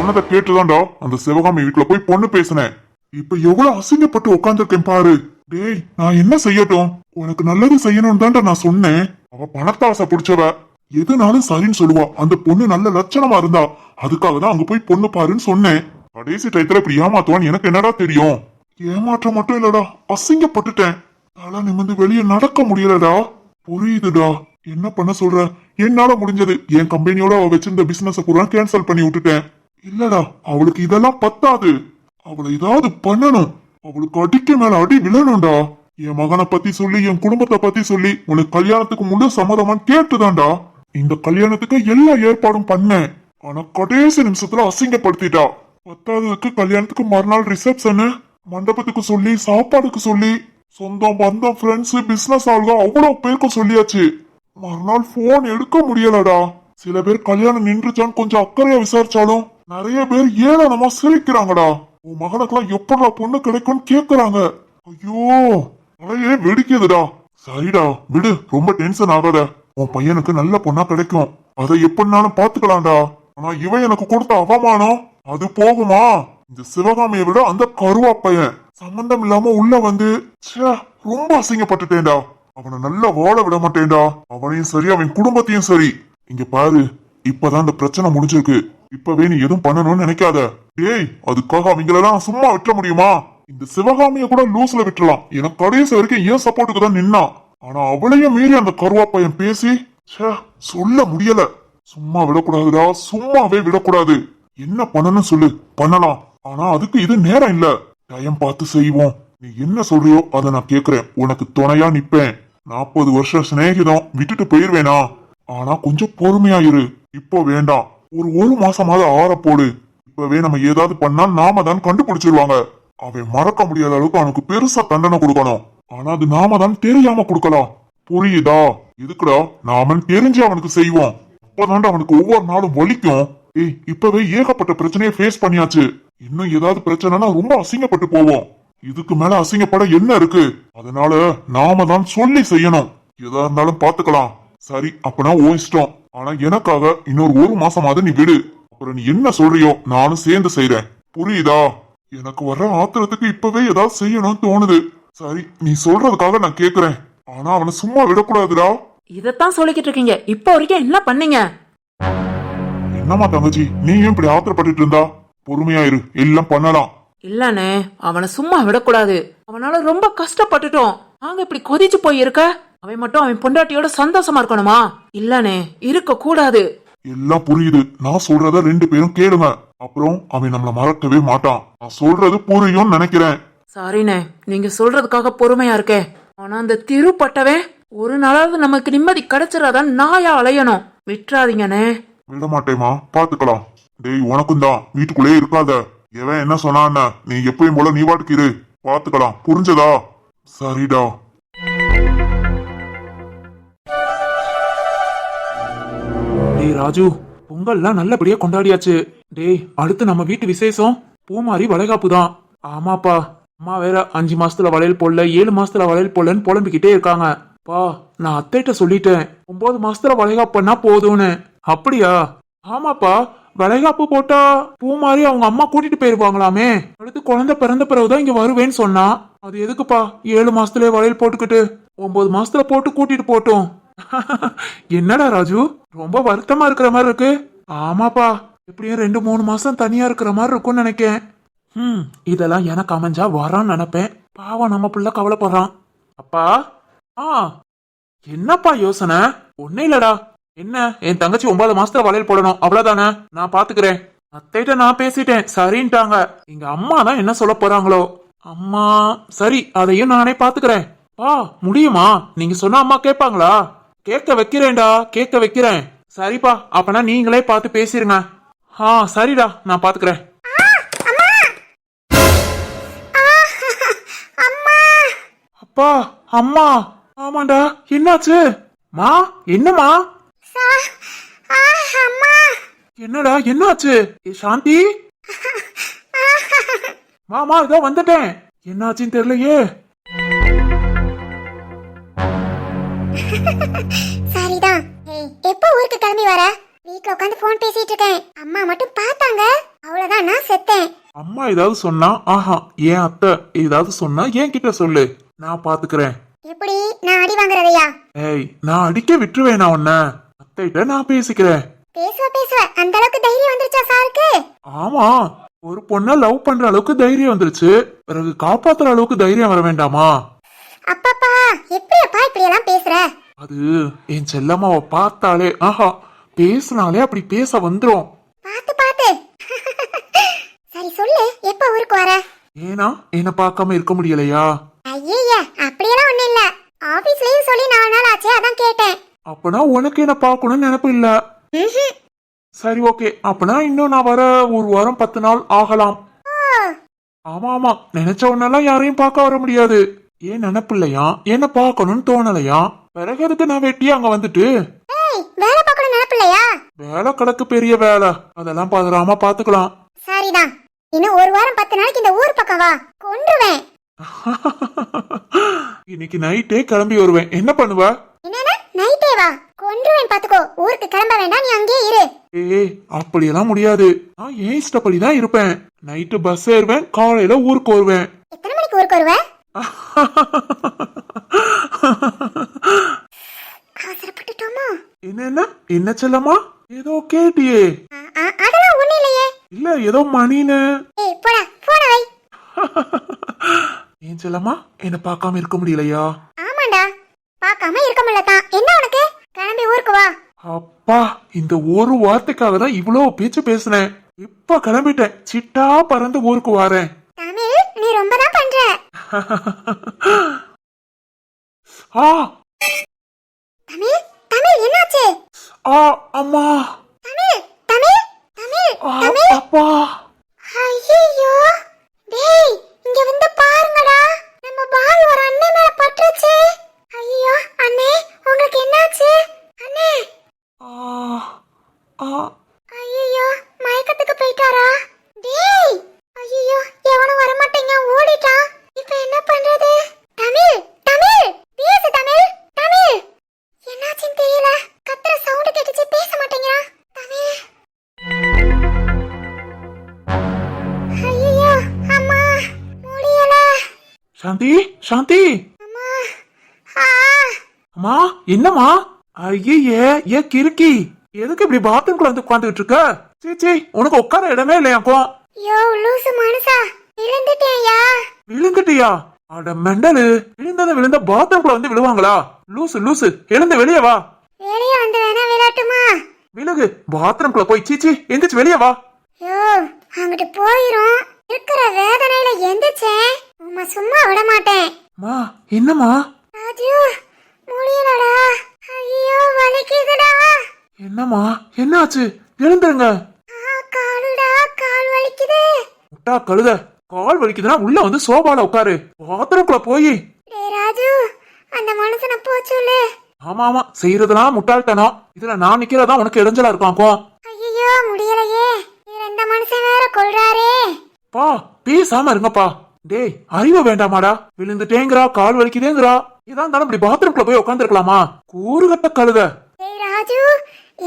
சொன்னதை கேட்டுதான்டா அந்த சிவகாமி வீட்டுல போய் பொண்ணு பேசினேன். இப்ப எவ்வளவு அசிங்கப்பட்டு உட்காந்துருக்கேன் பாரு. டேய், நான் என்ன செய்யட்டும்? உனக்கு நல்லது செய்யணும்னு தான்டா நான் சொன்னேன். அவ பணத்தாசை பிடிச்சவ, எதுனாலும் சரின்னு சொல்லுவா. அந்த பொண்ணு நல்ல லட்சணமா இருந்தா, அதுக்காக தான் அங்க போய் பொண்ணு பாருன்னு சொன்னேன். கடைசி டயத்துல இப்படி ஏமாத்துவான்னு எனக்கு என்னடா தெரியும்? ஏமாற்றம் மட்டும் இல்லடா, அசிங்கப்பட்டுட்டேன். தலை நிமிந்து வெளியே நடக்க முடியலடா. புரியுதுடா, என்ன பண்ண சொல்ற? என்னால முடிஞ்சது என் கம்பெனியோட அவ வச்சிருந்த பிசினஸ் பூரா கேன்சல் பண்ணி விட்டுட்டேன். இல்லடா, அவளுக்கு இதெல்லாம் பத்தாது. அவளை ஏதாவது பண்ணணும். அவளுக்கு அடிக்க மேல அடி விழணும்டா. என் மகனை பத்தி சொல்லி, என் குடும்பத்தை பத்தி சொல்லி, உனக்கு கல்யாணத்துக்கு முழு சம்மதமான்னு கேட்டுதான்டா இந்த கல்யாணத்துக்கு எல்லா ஏற்பாடும் பண்ணேன். ஆனா கடைசி நிமிஷத்துல அசிங்கப்படுத்திட்டா. பத்தாவதுக்கு கல்யாணத்துக்கு மறுநாள் ரிசப்ஷனு, மண்டபத்துக்கு சொல்லி, சாப்பாடுக்கு சொல்லி, சொந்தம் பந்தம் ஃப்ரெண்ட்ஸ் பிசினஸ் ஆளுங்க அவ்வளவு பேருக்கு சொல்லியாச்சு. மறுநாள் போன் எடுக்க முடியலடா. சில பேர் கல்யாணம் நின்றுச்சான்னு கொஞ்சம் அக்கறையா விசாரிச்சாலும் நிறைய பேர் ஏளனமா சிரிக்கிறாங்கடா. உன் மகனுக்கெல்லாம் எப்படா பொண்ணு கிடைக்கும்னு கேக்குறாங்க. ஐயோ, அலையே வெடிக்குதுடா. சரிடா விடு, ரொம்ப டென்ஷன் ஆகாத. உன் பையனுக்கு நல்ல பொண்ணா கிடைக்கும், அதை எப்படினாலும் பாத்துக்கலாம்டா. ஆனா இவன் எனக்கு கொடுத்த அவமானம் அது போகுமா? இந்த சிவகாமியை விட அந்த கருவா பையன் சம்பந்தம் இல்லாம உள்ள வந்து ரொம்ப அசிங்கப்பட்டுட்டேன்டா. அவனை நல்லா வாழ விட மாட்டேன்டா. அவனையும் சரி, அவன் குடும்பத்தையும் சரி. இங்க பாரு, இப்பதான் இந்த பிரச்சனை முடிஞ்சிருக்கு. இப்பவே நீ எதுவும் பண்ணணும்னு நினைக்காத. டேய், அதுக்காக அவங்களெல்லாம் சும்மா விட்டுற முடியுமா? இந்த சிவகாமிய கூட லூஸ்ல விட்டுலாம். எனக்கு கடைசி வரைக்கும் ஏன் சப்போர்ட்டுக்கு தான் நின்னா. ஆனா அவளையும் மீறி அந்த கருவா பையன் பேசி சொல்ல முடியல. சும்மா விடக்கூடாதுடா, சும்மாவே விடக்கூடாது. என்ன பண்ணணும் சொல்லு, பண்ணலாம். ஆனா அதுக்கு இது நேரம் இல்ல. டைம் பார்த்து செய்வோம். நீ என்ன சொல்றியோ அதை நான் கேக்குறேன். உனக்கு துணையா நிப்பேன். 40 வருஷம் சிநேகிதம் விட்டுட்டு போயிருவேனா? ஆனா கொஞ்சம் பொறுமையா இரு. இப்போ வேண்டாம், ஒரு மாசமாவது ஆற போடு. இப்பவே நம்ம ஏதாவது பண்ணா நாம தான் கண்டுபிடிச்சிருவாங்க. அவன் மறக்க முடியாத அளவுக்கு அவனுக்கு பெருசா தண்டனை கொடுக்கணும். ஆனா அது நாம தான் தெரியாம கொடுக்கலாம். புரியுதா? எதுக்குடா நாம தெரிஞ்சு அவனுக்கு செய்வோம். அப்பதான்டா அவனுக்கு ஒவ்வொரு நாளும் வலிக்கும். ஏய், இப்பவே ஏகப்பட்ட பிரச்சனையை ஃபேஸ் பண்ணியாச்சு. இன்னும் ஏதாவது பிரச்சனைனா ரொம்ப அசிங்கப்பட்டு போவோம். இதுக்கு மேல அசிங்கப்பட என்ன இருக்கு? அதனால நாம தான் சொல்லி செய்யணும். எதா இருந்தாலும் பாத்துக்கலாம். சரி, அப்பனா ஓ இஷ்டம். ஆனா எனக்காக இன்னொரு 1 மாசமாவது நீ விடு. அப்புறம் நீ என்ன சொல்றியோ நானும் சேர்ந்து செய்றேன். புரியுதா? எனக்கு வர்ற ஆத்திரத்துக்கு இப்பவே ஏதாவது செய்யணும்னு தோணுது. சரி, நீ சொல்றதுக்காக நான் கேக்குறேன். ஆனா அவனை சும்மா விடக்கூடாதுடா. இதத்தான் சொல்லிக்கிட்டு இருக்கீங்க. இப்ப வரைக்கும் என்ன பண்ணீங்க? என்னம்மா தங்கச்சி, நீ ஏன் இப்படி ஆத்திரப்பட்டு இருந்தா? பொறுமையா இரு, எல்லாம் பண்ணலாம். இல்லனே, அவனை சும்மா விடக்கூடாது. அவனால ரொம்ப கஷ்டப்பட்டுட்டோம். நாங்க இப்படி கொதிச்சு போய் இருக்க, அவன் மட்டும் அவன் பொண்டாட்டியோட சந்தோஷமா இருக்கணுமா? இல்லனே, இருக்க கூடாது. எல்லாம் புரியுது. நான் சொல்றத 2 பேரும் கேளுங்க. அப்புறம் அவன் நம்மள மறக்கவே மாட்டான். நான் சொல்றது புரியும் நினைக்கிறேன். சாரிண்ணே, நீங்க சொல்றதுக்காக பொறுமையா இருக்கேன். ஆனா அந்த திருப்பட்டவே ஒரு நாளாவது நமக்கு நிம்மதி கிடைச்சிடாதான் நாயா அலையணும். விட்டுறாதீங்கண்ணே. விட மாட்டேமா, பாத்துக்கலாம். டேய், உனக்கும் தான் வீட்டுக்குள்ளே இருக்காத. எவன் என்ன சொன்னான், நீ எப்பயும் போல நீ வாட்டுக்கு இரு. பாத்துக்கலாம், புரிஞ்சதா? சரிடா. டேய் ராஜு, பொங்கல்லாம் நல்லபடியா கொண்டாடியாச்சு. டேய், அடுத்து நம்ம வீட்டு விசேஷம் பூமாரி வளைகாப்பு தான். ஆமாப்பா, அம்மா வேற 5 மாசத்துல வளையல் போடல, 7 மாசத்துல வளையல் போடலன்னு புலம்பிக்கிட்டே இருக்காங்க. பா, நான் அத்தைட்ட சொல்லிட்டேன் 9 மாசத்துல வளைகாப்பு பண்ணா போதும்னு. அப்படியா? ஆமாப்பா, வளைகாப்பு போட்டா பூமாரி அவங்க அம்மா கூட்டிட்டு போயிருவாங்களாமே. அடுத்து குழந்தை பிறந்த பிறகுதான் இங்க வருவேன்னு சொன்னா. அது எதுக்குப்பா 7 மாசத்துல வளையல் போட்டுக்கிட்டு? 9 மாசத்துல போட்டு கூட்டிட்டு போட்டோம். என்னடா ராஜு, ரொம்ப வருத்தமா இருக்கிற மாதிரி இருக்கு. ஆமாப்பா, எப்படியும் 2-3 மாசம் தனியா இருக்கிற மாதிரி இருக்கும்னு நினைக்கேன். இதெல்லாம் எனக்கு அமைஞ்சா வரான்னு நினைப்பேன். பாவம் நம்ம பிள்ளை கவலைப்படுறான். அப்பா, என்னப்பா யோசனை? ஒன்னே இல்லடா. என்ன, என் தங்கச்சி 9 மாசத்துல வளையல் போடணும், அவ்வளவுதானே? நான் பாத்துக்கிறேன். அத்தைட்ட நான் பேசிட்டேன், சரின்ட்டாங்க. எங்க அம்மா தான் என்ன சொல்ல போறாங்களோ. அம்மா சரி, அதையும் நானே பாத்துக்கிறேன். முடியுமா? நீங்க சொன்ன அம்மா கேட்பாங்களா? கேட்க வைக்கிறேன்டா, கேட்க வைக்கிறேன். சரிப்பா, அப்பனா நீங்களே பார்த்து பேசிருங்க. சரிடா, நான் பாத்துக்கிறேன். அப்பா, அம்மா. ஆமாண்டா, என்னாச்சு? மா, என்னம்மா? என்னடா, என்னாச்சு? சாந்தி, மாமா இதோ வந்துட்டேன். என்னாச்சுன்னு தெரியலையே. சரிதான். எப்போ ஊருக்கு கிளம்பி வர? வீட்ல உட்காந்து போன் பேசிட்டு இருக்கேன். அம்மா மட்டும் பார்த்தாங்க, அவ்வளவுதான் நான் செத்தேன். அம்மா ஏதாவது சொன்னா ஆஹா ஏன் அத்தை ஏதாவது சொன்னா என் கிட்ட சொல்லு, நான் பாத்துக்கிறேன். எப்படி நான் அடி வாங்குறதையா? ஏய் நான் அடிக்க விட்டுருவேனா உன்ன, அத்தைகிட்ட நான் பேசிக்கிறேன். பேசுவ அந்த அளவுக்கு தைரியம் வந்துருச்சா சாருக்கு? ஆமா, ஒரு பொண்ண லவ் பண்ற அளவுக்கு தைரியம் வந்துருச்சு, பிறகு காப்பாத்துற அளவுக்கு தைரியம் வர வேண்டாமா? அப்பப்பா எப்படியப்பா இப்படி எல்லாம் பேசுற? அது என் செல்லம்மாவை பார்த்தாலே ஆஹா பேசினாலே அப்படி பேச வந்துரும். பாத்து பாத்து. சரி சொல்லு, எப்ப ஊருக்கு வர? ஏனா என்ன பார்க்காம இருக்க முடியலையா? ஐயய்ய அப்படியெல்லாம் ஒண்ணும் இல்ல, ஆபீஸ்லயும் சொல்லி 4 நாள் ஆச்சு, அதான் கேட்டேன். அப்பனா உனக்கு என்ன பார்க்கணும்னு நினைப்பு இல்ல. ம்ஹும். சரி ஓகே, அப்பனா இன்னும் நான் வர 1 வாரம் 10 நாள் ஆகலாம். ஓ, ஆமா ஆமா, நினைச்ச உடனெல்லாம் யாரையும் பார்க்க வர முடியாது. ஏன் நினைப்பில்லையா, என்ன பார்க்கணும்னு தோணலையா, பிறகு எதுக்கு நான் வெட்டி அங்க வந்துட்டு? ஏய் வேலை பார்க்கணும் நினைப்பில்லையா? வேலை கிடக்கு பெரிய வேலை, அதெல்லாம் பதறாம பாத்துக்கலாம். சரிதான், இன்னும் 1 வாரம் 10 நாளைக்கு இந்த ஊர் பக்கம் வா, கொன்றுவேன். இன்னைக்கு நைட்டே கிளம்பி வருவேன், என்ன பண்ணுவ? என்னன்னா நைட்டே வா, கொன்றுவேன் பாத்துக்கோ. ஊருக்கு கிளம்ப வேண்டாம், நீ அங்கேயே இரு. ஏய் அப்படியெல்லாம் முடியாது, நான் ஏன் இஷ்டப்படி தான் இருப்பேன். நைட்டு பஸ் ஏறுவேன், காலையில ஊருக்கு வருவேன். எத்தனை மணிக்கு ஊருக்கு வருவ? அவசரப்பட்டுட்டோமோ? என்ன என்ன செல்லம்மா ஏதோ கேட்டியே? அதெல்லாம் ஒண்ணு இல்லையே. இல்ல ஏதோ மணின்னு. ஏய் போடா, போன வை. ஏன் செல்லம்மா என்ன பார்க்காம இருக்க முடியலையா? ஆமாண்டா, பார்க்காம இருக்க முடியலதான். என்ன உனக்கு? கிளம்பி ஊருக்கு வா. அப்பா இந்த ஒரு வார்த்தைக்காக தான் இவ்வளவு பேச்சு பேசினேன், இப்ப கிளம்பிட்டேன், சிட்டா பறந்து ஊருக்கு வாரேன். தமிழ் நீ ரொம்ப தான் பண்ற. ஆ தமிழ் தமிழ் என்னாச்சு? ஆ அம்மா, தமிழ் தமிழ் தமிழ் ஆ, தமிழ். அப்பா. ஐயோ டேய், இங்க வந்து பாருங்கடா, நம்ம பால் ஒரு அண்ணே மேல பட்டுருச்சு. ஐயோ அண்ணே, உங்களுக்கு என்னாச்சு அண்ணே? ஆ, ஆ, ஐயோ மயக்கத்துக்கு போயிட்டாரா? டேய் ஐயோ, எவனும் வர மாட்டேங்க, ஓடிட்டான். இப்போ என்ன பண்றது? தமிழ் தமிழ் பேசு, தமிழ் தமிழ். என்னாச்சுன்னு தெரியல, கத்துற சவுண்ட் கேட்டுச்சு, பேச மாட்டேங்கிறா தமிழ். ஐயோ அம்மா, முடியல சாந்தி சாந்தி. அம்மா. ஆ அம்மா என்னம்மா? ஐயே ஏ கிறுக்கி, எதுக்கு இப்படி பாத்ரூம்குள்ள வந்து உட்காந்துட்டு இருக்க? சீச்சி உனக்கு உட்கார இடமே இல்லையாக்கும். யோ லூசு மனுஷா, விழுந்துட்டேயா? விழுந்துட்டியா? அட மெண்டலு, விழுந்த பாத்ரூம்குள்ள வந்து விழுவாங்களா? லூசு லூசு, எழுந்து வெளியே வா. வெளியே வந்து வேணா விளையாட்டுமா? விழுகு, பாத்ரூம்குள்ள போய் சீச்சி எந்திரிச்சு வெளியே வா. யோ அங்கிட்டு போயிரும், இருக்கிற வேதனையில எந்திரிச்சேன், உம்மா சும்மா விட மாட்டேன். அம்மா என்னம்மா? ராஜு முடியலடா, ஐயோ வலிக்குதுடா. என்னம்மா என்னாச்சு? எழுந்துருங்க. காலுடா, கால் வலிக்குது. முட்டா கழுத, கால் வலிக்குதுன்னா உள்ள வந்து சோபால உட்காரு, பாத்ரூம்குள்ள போய். டேய் ராஜு, அந்த மனுஷனை போ சொல்லு. ஆமா ஆமா, செய்யறதெல்லாம் முட்டாள்தனம், இதுல நான் நிக்கிறதா உனக்கு இடைஞ்சலா இருக்காக்கும். ஐயோ முடியலையே, இதுல இந்த மனுஷன் வேற கொல்றாரே. பா பேசாம இருங்கப்பா. டேய் அறிவு வேண்டாமாடா, விழுந்துட்டேங்கிறா, கால் வலிக்குதேங்கிறா, இதான் இருந்தாலும் இப்படி பாத்ரூம்குள்ள போய் உட்காந்துருக்கலாமா? கூறுகட்ட கழுத. டேய் ராஜு,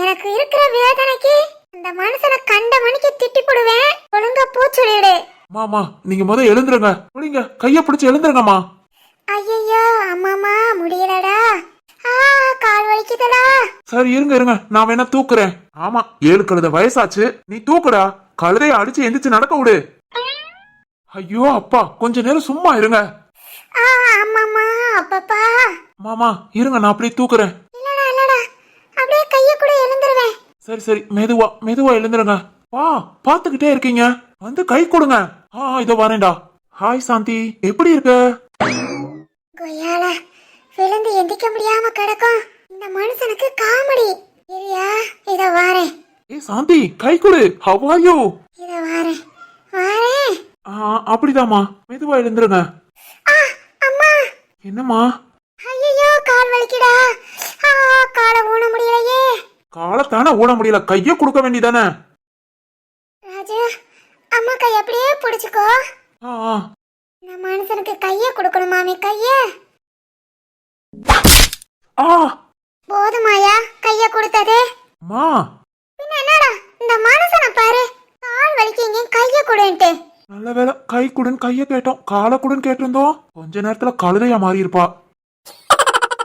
எனக்கு இருக்கிற வேதனைக்கு அந்த மனுஷனை கண்ட மணிக்கு திட்டி போடுவேன், ஒழுங்கா போ சொல்லிடு. மாமா நீங்க முத எழுந்துருங்க, புடிங்க கைய பிடிச்சு எழுந்துருங்கம்மா. ஐயோ அம்மாமா முடியலடா, கால் வலிக்குதுடா. சரி இருங்க இருங்க, நான் வேணா தூக்குறேன். ஆமா 7 கழுத வயசாச்சு, நீ தூக்குடா, கழுதைய அடிச்சு எந்திரிச்சு நடக்க விடு. ஐயோ அப்பா கொஞ்ச நேரம் சும்மா இருங்க. அம்மாமா அப்பப்பா. மாமா இருங்க, நான் அப்படியே தூக்குறேன். இல்லடா இல்லடா, அப்படியே கைய கூட எழுந்துருவேன். சரி சரி, மெதுவா மெதுவா எழுந்துருங்க. வா பாத்துக்கிட்டே இருக்கீங்க, வந்து கை கொடுங்க. இதோ வரேன்டா. ஹாய் சாந்தி, எப்படி இருக்க? கொய்யால விழுந்து எந்திக்க முடியாம கிடக்கும் இந்த மனுஷனுக்கு காமெடி. சரியா, இத வாரேன். ஏய் சாந்தி கை கொடு. How are you? இத வாரேன் வாரேன். அப்படிதாம்மா, மெதுவா எழுந்துருங்க. அம்மா. என்னம்மா? ஐயோ கால் வலிக்குடா, காலை ஊன முடியலையே. காலத்தான ஊட முடியல, கைய கொடுக்க வேண்டியதானே? ராஜு அம்மா கை அப்படியே பிடிச்சுக்கோ. இந்த மனுஷனுக்கு கைய கொடுக்கணும் மாமி, கைய. போதுமாயா கைய கொடுத்தது? மா பின்ன என்னடா, இந்த மனுஷனை பாரு, கால் வலிக்குங்க கைய கொடுன்ட்டு. நல்ல வேலை கை குடுன்னு கைய கேட்டோம், காலை குடுன்னு கேட்டிருந்தோம். கொஞ்ச நேரத்துல கழுதையா மாறி இருப்பா.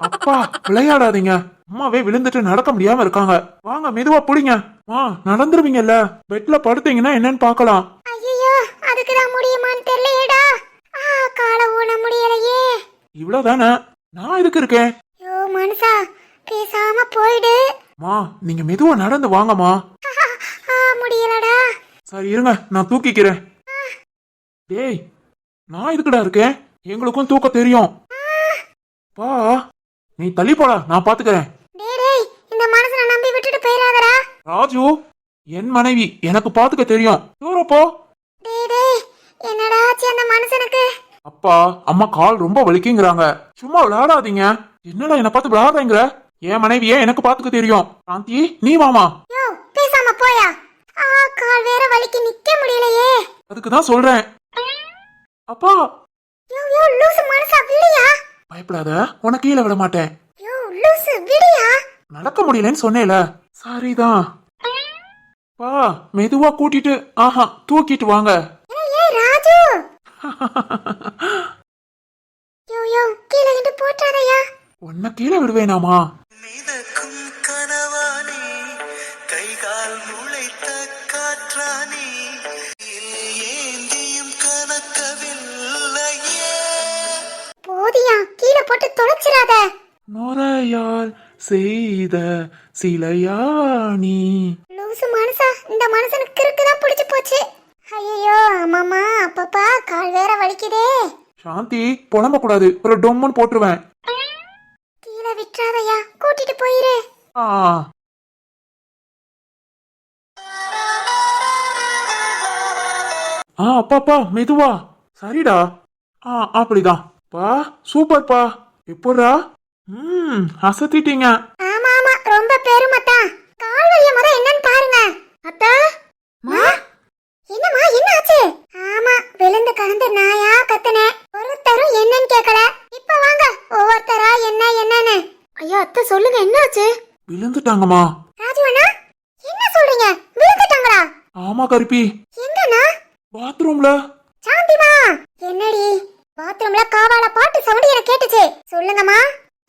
அப்பா விளையாடாதீங்க, அம்மாவே விழுந்துட்டு நடக்க முடியாம இருக்காங்க. வாங்க மெதுவா புடிங்க. நடந்துருவீங்கல்ல, பெட்ல படுத்தீங்கன்னா என்னன்னு பாக்கலாம். ஐயோ அதுக்குதான் முடியுமான்னு தெரியலையேடா. காலை ஊன முடியலையே. இவ்வளவுதானே, நான் எதுக்கு இருக்கேன்? ஐயோ மனுஷா பேசாம போயிடு. மா நீங்க மெதுவா நடந்து வாங்கம்மா. முடியலடா. சரி இருங்க, நான் தூக்கிக்கிறேன். டேய் நான் இதுக்குடா இருக்கேன், எங்களுக்கும் தூக்க தெரியும். பா நீ தள்ளி போடா, நான் பாத்துக்கிறேன். டேய் இந்த மனுஷனை நம்பி விட்டுட்டு போயிராதடா. ராஜு என் மனைவி, எனக்கு பாத்துக்க தெரியும். தூரம் போ. டேய் என்னடா ஆச்சு அந்த மனுஷனுக்கு? அப்பா அம்மா கால் ரொம்ப வலிக்குங்கிறாங்க, சும்மா விளையாடாதீங்க. என்னடா என்ன பார்த்து விளையாடுறீங்க? என் மனைவியே எனக்கு பாத்துக்க தெரியும். சாந்தி நீ வாமா. யோ பேசாம போயா. கால் வேற வலிக்கு நிக்க முடியலையே. அதுக்குதான் சொல்றேன். அப்பா யோ லூசு மனுஷா விடியா. பயப்படாத, உனக்கு கீழே விட மாட்டேன். யோ லூசு விடியா. நடக்க முடியலன்னு சொன்னேல. சரிதான் பா, மெதுவா கூட்டிட்டு தூக்கிட்டு வாங்க. ஏய் ராஜு. யோ கீழே கிட்ட போட்டாரையா. உன்னை கீழே விடுவேனாமா? மிதக்கும் கனவானே, கைகால் முளைத்த காற்றானே, ஏந்தியும் கனக்கவில்லையே. போதியா கீழே போட்டு தொலைச்சிராத. நுரையால் செய்த சிலையாணி. லூசு மனுஷா, இந்த மனுஷனுக்கு கிறுக்குதான் பிடிச்சு போச்சு. ஐயோ அம்மாமா அப்பப்பா கால் வேற வலிக்குதே. சாந்தி புலம்ப கூடாது, ஒரு டொம்முன்னு போட்டுருவேன். கீழே விட்டுறாதயா, கூட்டிட்டு போயிரு. ஆ அப்பாப்பா மெதுவா. சரிடா. அப்படிதான் பா, சூப்பர் பா. எப்போடா? அசத்திட்டீங்க. ஆமா ஆமா ரொம்ப பெருமைதான். கால் வலிய முத என்னன்னு பாருங்க. அத்தா என்னம்மா என்ன ஆச்சு? ஆமா விழுந்து கலந்து நாயா கத்துனே. ஒருத்தரும் என்னன்னு கேட்கல. இப்ப வாங்க ஒவ்வொருத்தரா என்னன்னு. ஐயா அத்தை சொல்லுங்க என்ன ஆச்சு? விழுந்துட்டாங்கம்மா. ராஜுவண்ணா என்ன சொல்றீங்க? விழுந்துட்டாங்களா? ஆமா கருப்பி. எங்கண்ணா? பாத்ரூம்ல. சாந்திமா என்னடி பாத்ரூம்ல காவாலா பாட்டு சவுண்ட் எனக்கு கேட்டுச்சு. சொல்லுங்கம்மா.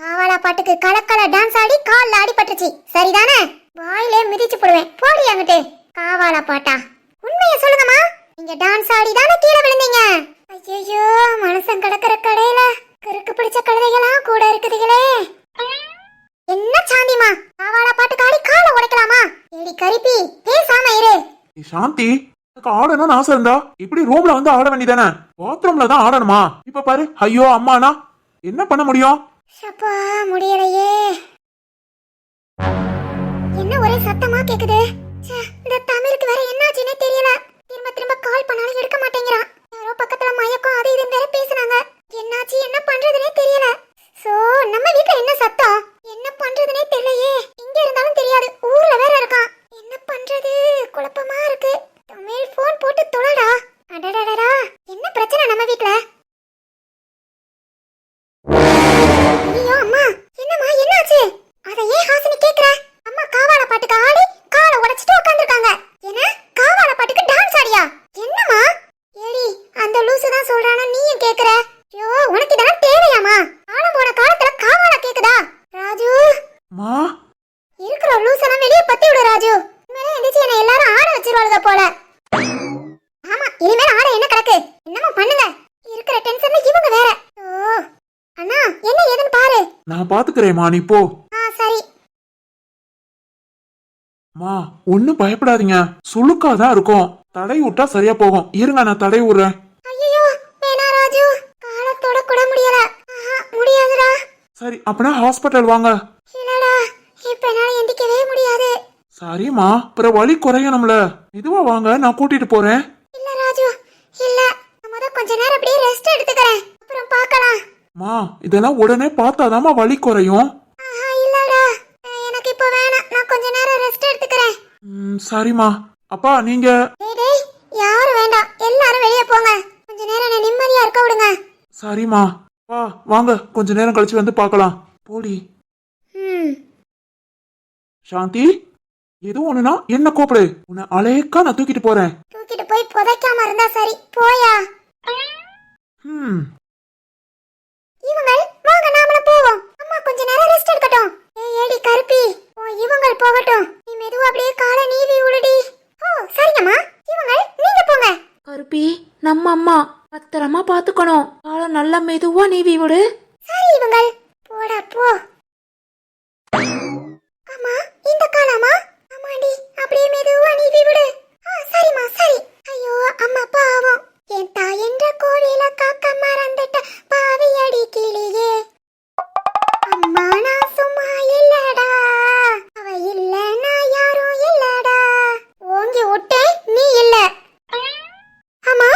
காவாலா பாட்டுக்கு கலக்கல டான்ஸ் ஆடி கால்ல அடிபட்டுச்சு சரிதானே? வாயிலே மிதிச்சு போடுவேன் போடி அங்கிட்டு. காவாலா பாட்டா? உண்மையை சொல்லுங்கம்மா. நீங்க டான்ஸ் ஆடி தானே கீழே விழுந்தீங்க. ஐயோ மனுஷன் கிடக்குற கடையில கிறுக்கு பிடிச்ச கழுதைகளா கூட இருக்குதுங்களே. என்ன சாந்திமா காவாலா பாட்டுக்கு ஆடி காலை உடைக்கலாமா? ஏடி கரிப்பி பேசாம இரு. சாந்தி எனக்கு ஆடணும்னு ஆசை இருந்தா இப்படி ரூம்ல வந்து ஆட வேண்டியதானே, பாத்ரூம்ல தான் ஆடணுமா? இப்ப பாரு ஐயோ அம்மானா என்ன பண்ண முடியும்? சப்பா முடியலையே. என்ன ஒரே சத்தமா கேக்குது? இந்த தமிழுக்கு வேற என்னாச்சுன்னே தெரியல. திரும்ப திரும்ப கால் பண்ணாலும் எடுக்க மாட்டேங்கிறான். யாரோ பக்கத்துல மயக்கம் அது இதுன்னு வேற பேசுனாங்க. என்னாச்சு என்ன பண்றதுனே தெரியல. சோ நம்ம வீட்ல என்ன சத்தம்? என்ன பண்றதுனே தெரியலையே. இங்க இருந்தாலும் தெரியாது, ஊர்ல வேற இருக்கான். என்ன பண்றது குழப்பமா இருக்கு. தமிழ் போன் போட்டு தொலைடா. அடடடடா என்ன பிரச்சனை நம்ம வீட்ல? ஐயோ அம்மா என்னம்மா என்னாச்சு? அத ஏன் ஹாசினி கேக்குற? அம்மா காவால பாட்டுக்கு ஆடி காலை உடைச்சிட்டு உட்கார்ந்திருக்காங்க. என்ன காவால பாட்டுக்கு டான்ஸ் ஆடியா? என்னம்மா? ஏடி அந்த லூசு தான் சொல்றானா நீயும் கேக்குற? ஐயோ உனக்கு இதெல்லாம் தேவையாமா? காலம் போன காலத்துல காவால கேக்குதா? ராஜு மா இருக்கிற லூசெல்லாம் வெளியே பத்தி விடு ராஜு. இனிமேல எந்திரிச்சு என்ன எல்லாரும் ஆட வச்சிருவாளுக போல. ஆமா இனிமேல் ஆட என்ன கிடக்கு? என்னமா பண்ணுங்க? இருக்கிற டென்ஷன்ல இவங்க வேற. ஓ அண்ணா என்ன ஏதுன்னு பாரு. நான் பாத்துக்கிறேம்மா, நீ போ. சரி. மா ஒன்னும் பயப்படாதீங்க, சுளுக்காதான் இருக்கும். தடை விட்டா சரியா போகும். இருங்க நான் தடை விடுறேன். ஐயோ வேணா ராஜு, காலத்தோட கூட முடியல. முடியாதுடா. சரி அப்பனா ஹாஸ்பிட்டல் வாங்க. இல்லடா இப்ப என்னால எந்திக்கவே முடியாது. சரிம்மா, அப்புறம் வலி குறையணும்ல. இதுவா வாங்க, நான் கூட்டிட்டு போறேன். இல்ல ராஜு இல்ல, நம்ம தான் கொஞ்ச நேரம் அப்படியே ரெஸ்ட் எடுத்துக்கறேன், அப்புறம் பார்க்கலாம். மா இதெல்லாம் உடனே பார்த்தாதாம்மா வலி குறையும். இல்லடா எனக்கு இப்ப வேணாம், நான் கொஞ்ச நேரம் ரெஸ்ட் எடுத்துக்கறேன். சரிம்மா. அப்பா நீங்க? டேய் யாரும் வேண்டாம், எல்லாரும் வெளியே போங்க. கொஞ்ச நேரம் என்ன நிம்மதியா இருக்க விடுங்க. சரிம்மா. வா வாங்க, கொஞ்ச நேரம் கழிச்சு வந்து பார்க்கலாம். போடி. சாந்தி எதுவும் ஒண்ணுனா என்ன கூப்பிடு, உன்னை அலேக்கா நான் தூக்கிட்டு போறேன். தூக்கிட்டு போய் புதைக்காம இருந்தா சரி. போயா. இவங்க வாங்க, நாமளும் போவோம். அம்மா கொஞ்ச நேரம் ரெஸ்ட் எடுக்கட்டும். ஏடி கருப்பி, இவங்க போகட்டும். நீ மெதுவா அப்படியே காலை நீவி விடுடி. ஓ சரிங்கம்மா. இவங்க நீங்க போங்க. கருப்பி, நம்ம அம்மா பத்திரமா பாத்துக்கணும். காலை நல்லா மெதுவா நீவி விடு. சரி இவங்க போடா போ. அம்மா இந்த காலமா? அம்மாடி அப்படியே மெதுவா நீவி விடு. சரிம்மா சரி. ஐயோ அம்மா பாவம். என் தாய் என்ற கோவில காக்க மறந்துட்ட பாவி அடி கிளியே. அம்மா நான் சும்மா இல்லடா, அவ இல்லன்னா யாரும் இல்லடா. ஓங்கி விட்டே நீ இல்ல. அம்மா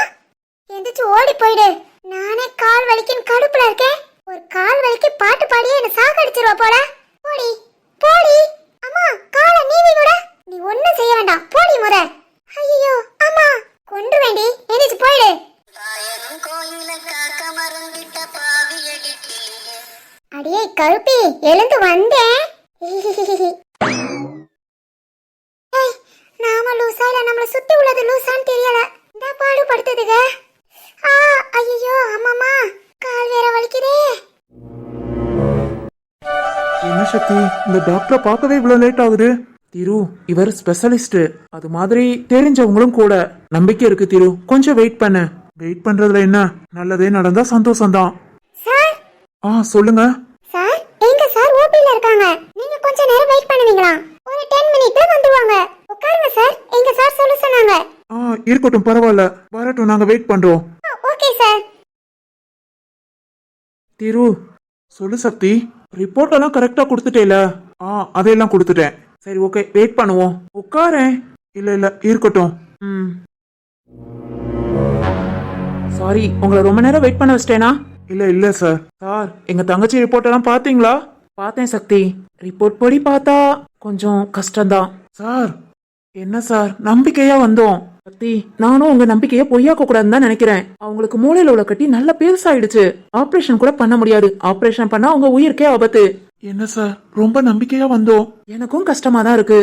எந்திரிச்சு ஓடி போயிடு. நானே கால் வலிக்குன்னு கடுப்புல இருக்கேன். ஒரு கால் வலிக்கு பாட்டு பாடியே என்ன சாகடிச்சிருவா போல. போடி போடி. அம்மா காலை நீவி விட. நீ ஒண்ணும் செய்ய வேண்டாம், போடி முத. ஐயோ அம்மா கொண்டு வேண்டி. எந்திரிச்சு போயிடு. அடியே கருப்பி, எழுந்து வந்தேன். நாம லூசா இல்ல நம்மள சுத்தி உள்ளது லூசான்னு தெரியல. இந்த பாடுபடுத்துதுக. ஐயோ அம்மாமா கால் வேற வலிக்குதே. என்ன சக்தி, இந்த டாக்டரை பார்க்கவே இவ்வளவு லேட் ஆகுது? திரு, இவர் ஸ்பெஷலிஸ்ட், அது மாதிரி தெரிஞ்சவங்களும் கூட. நம்பிக்கை இருக்கு திரு, கொஞ்சம் வெயிட் பண்ணு. வெயிட் பண்றதுல என்ன, நல்லதே நடந்தா சந்தோஷம்தான். சார் சொல்லுங்க. சார் எங்க சார் ஓபில இருக்காங்க. நீங்க கொஞ்ச நேரம் வெயிட் பண்ணுவீங்களா? ஒரு 10 மினிட்ல வந்துருவாங்க. உட்காருங்க சார். எங்க சார் சொல்ல சொன்னாங்க. இருக்கட்டும், பரவாயில்ல, வரட்டும், நாங்க வெயிட் பண்றோம். Okay sir. திரு, சொல்லு சக்தி, ரிப்போர்ட் எல்லாம் கரெக்டா கொடுத்துட்டேல? அதையெல்லாம் கொடுத்துட்டேன். சரி ஓகே, வெயிட் பண்ணுவோம். உட்காரேன். இல்ல இருக்கட்டும். சாரி, உங்களை ரொம்ப நேரம் வெயிட் பண்ண வச்சிட்டேனா? இல்ல சார். சார், எங்க தங்கச்சி ரிப்போர்ட் எல்லாம் பாத்தீங்களா? பார்த்தேன் சக்தி. ரிப்போர்ட் படி பார்த்தா கொஞ்சம் கஷ்டம்தான். சார் என்ன சார், நம்பிக்கையா வந்தோம். சக்தி, நானும் உங்க நம்பிக்கைய பொய்யாக்க கூடாதுன்னு தான் நினைக்கிறேன். அவங்களுக்கு மூளையில உள்ள கட்டி நல்ல பெருசாயிடுச்சு. ஆபரேஷன் கூட பண்ண முடியாது. ஆபரேஷன் பண்ணா அவங்க உயிருக்கே ஆபத்து. என்ன சார், ரொம்ப நம்பிக்கையா வந்தோம். எனக்கும் கஷ்டமா தான் இருக்கு.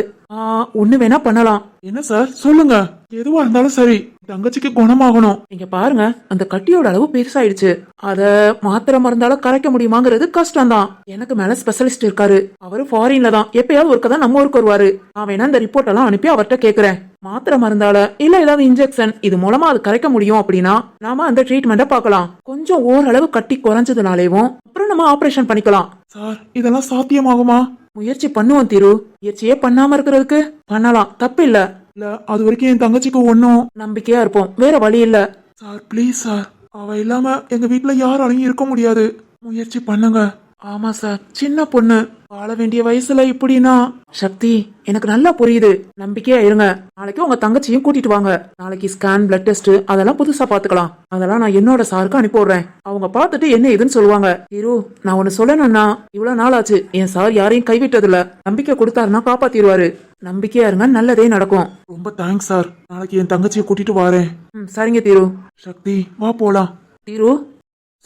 ஒண்ணு வேணா பண்ணலாம். என்ன சார் சொல்லுங்க, எதுவா இருந்தாலும் சரி. தங்கச்சிக்கு குணமாகணும். நீங்க பாருங்க, அந்த கட்டியோட அளவு பெருசாயிடுச்சு. அத மாத்திரை மருந்தால கரைக்க முடியுமாங்கிறது கஷ்டம்தான். எனக்கு மேல ஸ்பெஷலிஸ்ட் இருக்காரு. அவரு ஃபாரின்ல தான், எப்பயாவது ஒருக்க தான் நம்ம ஊருக்கு வருவாரு. நான் வேணா இந்த ரிப்போர்ட் எல்லாம் அனுப்பி அவர்கிட்ட கேக்குறேன். மாத்திரை மருந்தால இல்ல ஏதாவது இன்ஜெக்ஷன் இது மூலமா அது கரைக்க முடியும் அப்படின்னா நாம அந்த ட்ரீட்மெண்ட்டை பார்க்கலாம். கொஞ்சம் ஓரளவு கட்டி குறைஞ்சதுனாலேவும் அப்புறம் நம்ம ஆபரேஷன் பண்ணிக்கலாம். சார், இதெல்லாம் சாத்தியமாகுமா? முயற்சி பண்ணுவோம் திரு. முயற்சியே பண்ணாம இருக்கிறதுக்கு பண்ணலாம், தப்பு இல்ல. அது வரைக்கும் என் தங்கச்சிக்கு ஒன்னும் நம்பிக்கையா இருப்போம், வேற வழி இல்ல. சார் ப்ளீஸ் சார், அவ இல்லாம எங்க வீட்டுல யாராலையும் இருக்க முடியாது. முயற்சி பண்ணுங்க. ஆமா சார், சின்ன பொண்ணு, வாழ வேண்டிய வயசுல இப்படின்னா. சக்தி, எனக்கு நல்லா புரியுது. நம்பிக்கையா இருங்க. நாளைக்கு உங்க தங்கச்சியும் கூட்டிட்டு வாங்க. நாளைக்கு ஸ்கேன், பிளட் டெஸ்ட் அதெல்லாம் புதுசா பாத்துக்கலாம். அதெல்லாம் நான் என்னோட சாருக்கு அனுப்பிடுறேன். அவங்க பார்த்துட்டு என்ன ஏதுன்னு சொல்லுவாங்க. ஹீரோ, நான் ஒன்னு சொல்லணும்னா, இவ்வளவு நாள் ஆச்சு என் சார் யாரையும் கைவிட்டது இல்ல. நம்பிக்கை கொடுத்தாருன்னா காப்பாத்திடுவாரு. நம்பிக்கையா இருங்க, நல்லதே நடக்கும். ரொம்ப தேங்க்ஸ் சார். நாளைக்கு என் தங்கச்சியை கூட்டிட்டு வரேன். சரிங்க தீரு. சக்தி, வா போலாம். தீரு,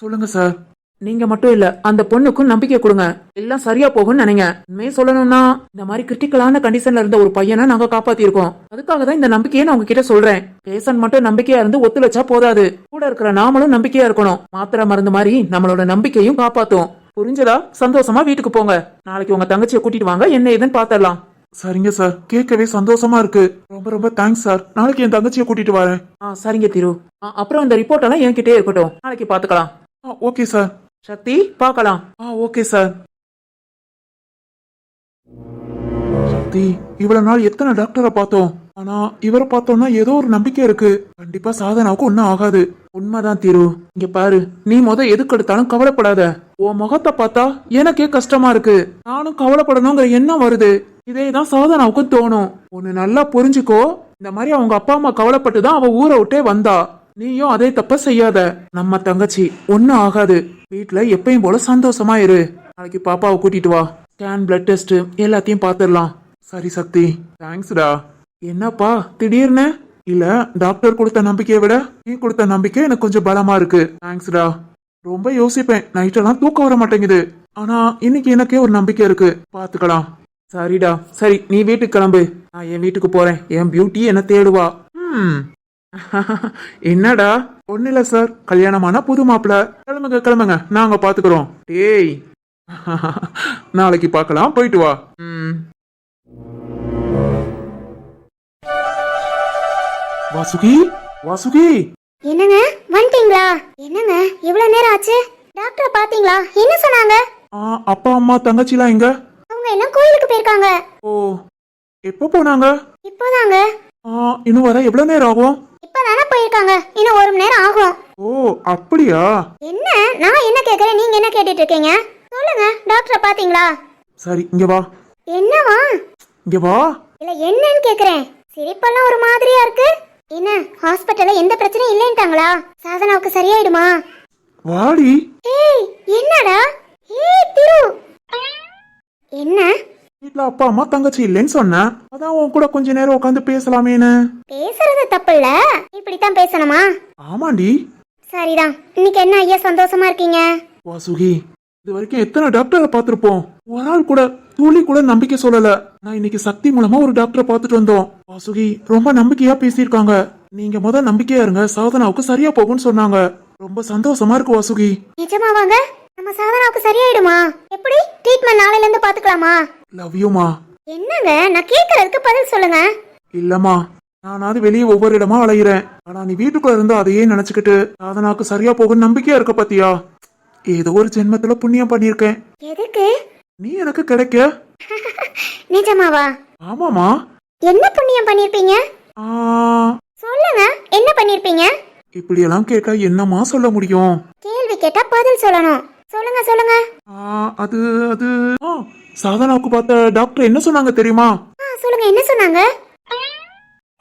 சொல்லுங்க சார். நீங்க மட்டும் இல்ல, அந்த பொண்ணுக்கும் நம்பிக்கை கொடுங்க. எல்லாம் சரியா போகும்னு நினைங்க. உண்மையே சொல்லணும்னா, இந்த மாதிரி கிரிட்டிக்கலான கண்டிஷன்ல இருந்த ஒரு பையனை நாங்க காப்பாத்திருக்கோம். அதுக்காக தான் இந்த நம்பிக்கையை நான் உங்ககிட்ட சொல்றேன். பேஷண்ட் மட்டும் நம்பிக்கையா இருந்து ஒத்துழைச்சா போதாது, கூட இருக்கிற நாமளும் நம்பிக்கையா இருக்கணும். மாத்திரை மருந்து மாதிரி நம்மளோட நம்பிக்கையும் காப்பாத்தும். புரிஞ்சதா? சந்தோஷமா வீட்டுக்கு போங்க. நாளைக்கு உங்க தங்கச்சியை கூட்டிட்டு வாங்க, என்ன ஏதுன்னு பாத்திரலாம். சரிங்க சார், கேட்கவே சந்தோஷமா இருக்கு. ரொம்ப ரொம்ப தேங்க்ஸ் சார். நாளைக்கு என் தங்கச்சியை கூட்டிட்டு வரேன். சரிங்க திரு. அப்புறம் இந்த ரிப்போர்ட் எல்லாம் என்கிட்டே இருக்கட்டும், நாளைக்கு பாத்துக்கலாம். Okay sir. சக்தி, பார்க்கலாம். Okay sir. சக்தி, இவ்வளவு நாள் எத்தனை டாக்டரை பார்த்தோம். ஆனா இவரை பார்த்தோம்னா ஏதோ ஒரு நம்பிக்கை இருக்கு. கண்டிப்பா சாதனாவுக்கு ஒன்னும் ஆகாது. உண்மைதான் திரு. இங்க பாரு, நீ எதுக்கு எடுத்தாலும் கவலைப்படாத. உன் முகத்தை பார்த்தா எனக்கே கஷ்டமா இருக்கு. நானும் கவலைப்படணுங்கிற எண்ணம் வருது. இதேதான் சாதனாவுக்கும் தோணும். ஒன்னு நல்லா புரிஞ்சுக்கோ. இந்த மாதிரி அவங்க அப்பா அம்மா கவலைப்பட்டுதான் அவ ஊரை விட்டே வந்தா. நீயும் அதே தப்ப செய்யாத. நம்ம தங்கச்சி ஒன்னும் ஆகாது. வீட்டுல எப்பயும் போல சந்தோஷமா இரு. நாளைக்கு பாப்பாவை கூட்டிட்டு வா. ஸ்கேன், பிளட் டெஸ்ட் எல்லாத்தையும் பாத்துடலாம். சரி சக்தி, தேங்க்ஸ்டா. என்னப்பா திடீர்னு? இல்ல, டாக்டர் கொடுத்த நம்பிக்கையை விட நீ கொடுத்த நம்பிக்கை எனக்கு கொஞ்சம் பலமா இருக்கு. தேங்க்ஸ்டா. ரொம்ப யோசிப்பேன், நைட்டெல்லாம் தூக்கம் வர மாட்டேங்குது. ஆனா இன்னைக்கு எனக்கே ஒரு நம்பிக்கை இருக்கு. பாத்துக்கலாம். சரிடா சரி நீ வீட்டுக்கு கிளம்பு நான் என் வீட்டுக்கு போறேன் என் பியூட்டி என்ன தேடுவா என்னடா ஒன்னும் சார் கல்யாணமான புது மாப்பிள்ள கிளம்புங்க கிளம்புங்க நாங்க பாத்துக்கிறோம் டேய் நாளைக்கு பார்க்கலாம் போயிட்டு வா வாசுகி வாசுகி என்னங்க வந்துட்டீங்களா? என்னங்க இவ்வளவு நேரம் ஆச்சு? டாக்டர் பாத்தீங்களா? என்ன சொன்னாங்க? அப்பா அம்மா தங்கச்சிலாம் எங்க? அவங்க எல்லாம் கோயிலுக்கு போயிருக்காங்க. ஓ எப்போ போனாங்க? இப்போதாங்க. இன்னும் வர எவ்வளவு நேரம் ஆகும்? இப்பதானே போயிருக்காங்க. இன்னும் 1 மணி நேரம் ஆகும். ஓ அப்படியா? என்ன நான் என்ன கேக்குறேன் நீங்க என்ன கேட்டுட்டு இருக்கீங்க? சொல்லுங்க டாக்டரை பாத்தீங்களா? சரி இங்க வா. என்னவா? இங்க வா. இல்ல என்னன்னு கேக்குறேன். சிரிப்பெல்லாம் ஒரு மாதிரியா இருக்கு. என்ன ஹாஸ்பிடல்ல எந்த பிரச்சனையும் இல்லைன்ட்டாங்களா? சாதனாவுக்கு சரியாயிடுமா? வாடி. ஏய் என்னடா? ஏய் திரு. என்ன? வீட்ல அப்பா அம்மா தங்கச்சி இல்லைன்னு சொன்னேன். அதான் உன் கூட கொஞ்ச நேரம் உட்காந்து பேசலாமேன்னு. பேசுறது தப்பு இல்ல. இப்படித்தான் பேசணுமா? ஆமாண்டி. சரிதான். இன்னைக்கு என்ன ஐயா சந்தோஷமா இருக்கீங்க? வாசுகி இது வரைக்கும் எத்தனை டாக்டரை பார்த்திருப்போம். ஒரு ஆள் கூட துளி கூட நம்பிக்கை சொல்லல. நான் இன்னைக்கு சக்தி மூலமா ஒரு டாக்டரை பார்த்துட்டு வந்தோம். வாசுகி ரொம்ப நம்பிக்கையா பேசியிருக்காங்க. நீங்க நம்பிக்கையா இருங்க சாதனாவுக்கு சரியா போகும்னு சொன்னாங்க. ரொம்ப சந்தோஷமா இருக்கு வாசுகி. நிஜமாவாங்க? நம்ம சாதனாவுக்கு சரியாயிடுமா? எப்படி ட்ரீட்மெண்ட் நாளையில இருந்து பாத்துக்கலாமா? லவ் யூமா. என்னங்க நான் கேக்குறதுக்கு பதில் சொல்லுங்க. இல்லம்மா நானாவது வெளியே ஒவ்வொரு இடமா அலையிறேன். ஆனா நீ வீட்டுக்குள்ள இருந்து அதையே நினைச்சுக்கிட்டு சாதனாவுக்கு சரியா போகும் நம்பிக்கையா இருக்க பாத்தியா? ஏதோ ஒரு ஜென்மத்துல புண்ணியம் பண்ணிருக்கேன். எதுக்கு? நீ எனக்கு கிடைக்க. நிஜமாவா? ஆமாமா. என்ன புண்ணியம் பண்ணிருப்பீங்க? சொல்லுங்க என்ன பண்ணிருப்பீங்க? இப்படி எல்லாம் கேட்டா என்னமா சொல்ல முடியும்? கேள்வி கேட்டா பதில் சொல்லணும். சொல்லுங்க சொல்லுங்க. அது அது சாதனாவுக்கு பார்த்த டாக்டர் என்ன சொன்னாங்க தெரியுமா? சொல்லுங்க என்ன சொன்னாங்க?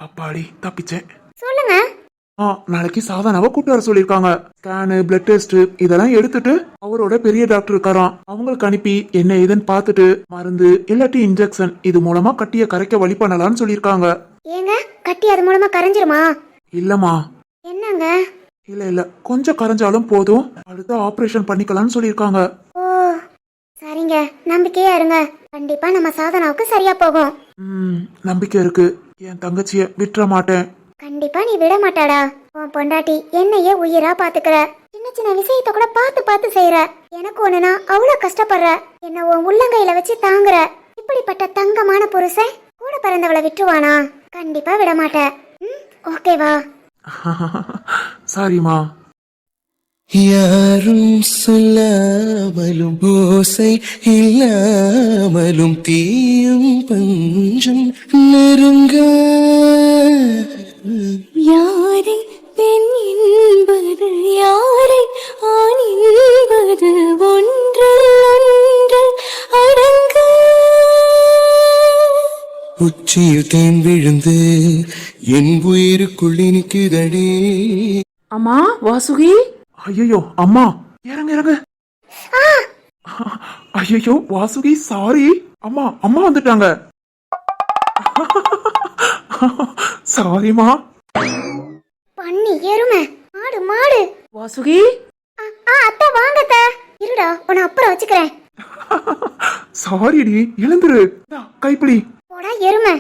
அப்பாடி தப்பிச்சேன். சொல்லுங்க. நாளைக்கு சாதனாவை கூட்டு வர சொல்லிருக்காங்க. ஸ்கேனு பிளட் டெஸ்ட் இதெல்லாம் எடுத்துட்டு அவரோட பெரிய டாக்டர் இருக்காராம். அவங்களுக்கு அனுப்பி என்ன ஏதுன்னு பாத்துட்டு மருந்து இல்லாட்டி இன்ஜெக்ஷன் இது மூலமா கட்டிய கரைக்க வழி பண்ணலாம்னு சொல்லிருக்காங்க. ஏங்க கட்டி அது மூலமா கரைஞ்சிருமா? இல்லம்மா. என்னங்க? இல்ல கொஞ்சம் கரைஞ்சாலும் போதும். அடுத்து ஆபரேஷன் பண்ணிக்கலாம்னு சொல்லிருக்காங்க. ஓ சரிங்க நம்பிக்கையா இருங்க. கண்டிப்பா நம்ம சாதனாவுக்கு சரியா போகும். நம்பிக்கை இருக்கு. என் தங்கச்சிய விட்டுற மாட்டேன். கண்டிப்பா நீ விட மாட்டாடா. உன் பொண்டாட்டி என்னையே உயிரா பாத்துக்கிற. சின்ன சின்ன விஷயத்த கூட பார்த்து பார்த்து செய்யற. எனக்கு ஒண்ணுனா அவ்வளவு கஷ்டப்படுற. என்ன உன் உள்ளங்கையில வச்சு தாங்குற. இப்படிப்பட்ட தங்கமான புருஷன் கூட பிறந்தவளை விட்டுருவானா? கண்டிப்பா விட மாட்டேன். ஓகேவா? சாரிமா. யாரும் சொல்லாமலும் ஓசை இல்லாமலும் தீயும் பஞ்சம் நெருங்க யாரை பெண் என்பது யாரை ஆண் என்பது ஒன்று அடங்க உச்சியில் தேன் விழுந்து என் உயிருக்குள் இனிக்குதடே. அம்மா வாசுகி. ஐயோ அம்மா இறங்க இறங்க. ஐயோ வாசுகி சாரி. அம்மா அம்மா வந்துட்டாங்க. சாரிமா. பண்ணி எருமை மாடு மாடு. வாசுகி. அத்தை வாங்கத்த. இருடா உன்னை அப்புறம் வச்சுக்கிறேன். சாரிடி எழுந்துரு. கைப்பிடி. போடா எருமை.